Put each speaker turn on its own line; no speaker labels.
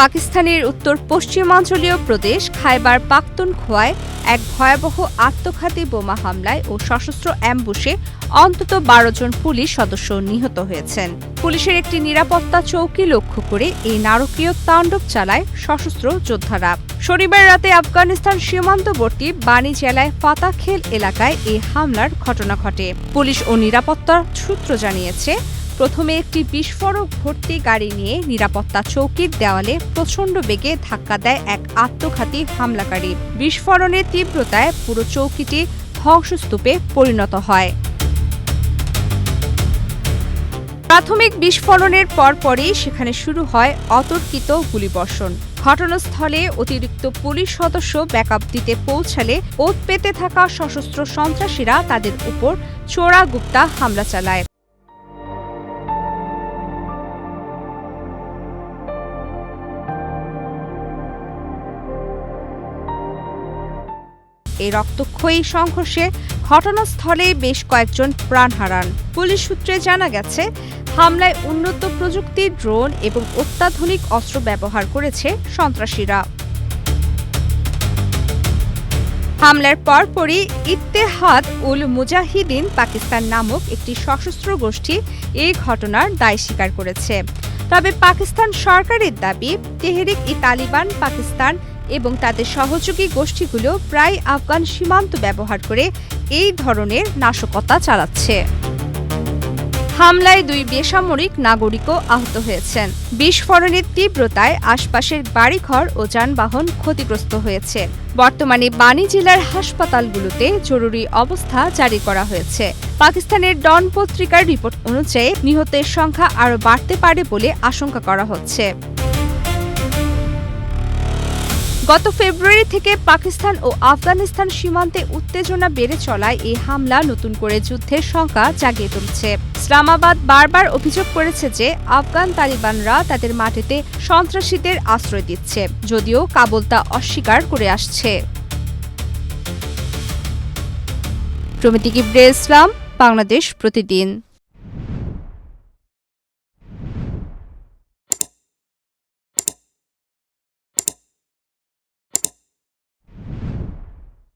পাকিস্তানের উত্তর পশ্চিমাঞ্চলীয় প্রদেশ খায়বার পাখতুনখোয়ায় এক ভয়াবহ আত্মঘাতী বোমা হামলায় ও সশস্ত্র অ্যাম্বুশে অন্তত ১২ জন পুলিশ সদস্য নিহত হয়েছেন। পুলিশের একটি নিরাপত্তা চৌকি লক্ষ্য করে এই নারকীয় তাণ্ডব চালায় সশস্ত্র যোদ্ধারা। শনিবার রাতে আফগানিস্তান সীমান্তবর্তী বানি জেলায় ফাতাখেল এলাকায় এই হামলার ঘটনা ঘটে। পুলিশ ও নিরাপত্তা সূত্র জানিয়েছে, প্রথমে একটি বিস্ফোরক ভর্তি গাড়ি নিয়ে নিরাপত্তা চৌকির দেওয়ালে প্রচণ্ড বেগে ধাক্কা দেয় এক আত্মঘাতী হামলাকারী। বিস্ফোরণের তীব্রতায় পুরো চৌকিটি ধ্বংসস্তূপে পরিণত হয়। প্রাথমিক বিস্ফোরণের পরপরই সেখানে শুরু হয় অতর্কিত গুলিবর্ষণ। ঘটনাস্থলে অতিরিক্ত পুলিশ সদস্য ব্যাকআপ দিতে পৌঁছালে ওত পেতে থাকা সশস্ত্র সন্ত্রাসীরা তাদের উপর চোরাগুপ্তা হামলা চালায়। এই রক্তক্ষয়ী সংঘর্ষে ঘটনাস্থলে বেশ কয়েকজন প্রাণ হারান। পুলিশ সূত্রে জানা গেছে, হামলায় উন্নত প্রযুক্তির ড্রোন এবং অত্যাধুনিক অস্ত্র ব্যবহার করেছে সন্ত্রাসীরা। হামলার পরপরই ইত্তেহাদ উল মুজাহিদিন পাকিস্তান নামক একটি সশস্ত্র গোষ্ঠী এই ঘটনার দায় স্বীকার করেছে। তবে পাকিস্তান সরকারের দাবি, তেহরিক-ই-তালিবান পাকিস্তান এবং তাদের সহযোগী গোষ্ঠীগুলো প্রায় আফগান সীমান্ত ব্যবহার করে এই ধরনের নাশকতা চালাচ্ছে। হামলায় 2 বেসামরিক নাগরিকও আহত হয়েছেন। বিস্ফোরণের তীব্রতায় আশপাশের বাড়িঘর ও যানবাহন ক্ষতিগ্রস্ত হয়েছে। বর্তমানে বানি জেলার হাসপাতালগুলোতে জরুরি অবস্থা জারি করা হয়েছে। পাকিস্তানের ডন পত্রিকার রিপোর্ট অনুযায়ী নিহতের সংখ্যা আরও বাড়তে পারে বলে আশঙ্কা করা হচ্ছে। গত ফেব্রুয়ারি থেকে পাকিস্তান ও আফগানিস্তান সীমান্তে উত্তেজনা বেড়ে চলায় এই হামলা নতুন করে যুদ্ধের শঙ্কা জাগিয়ে তুলছে। ইসলামাবাদ বারবার অভিযোগ করেছে যে আফগান তালিবানরা তাদের মাটিতে সন্ত্রাসীদের আশ্রয় দিচ্ছে, যদিও কাবুল তা অস্বীকার করে আসছে। প্রমিতি কিবরে ইসলাম, বাংলাদেশ প্রতিদিন।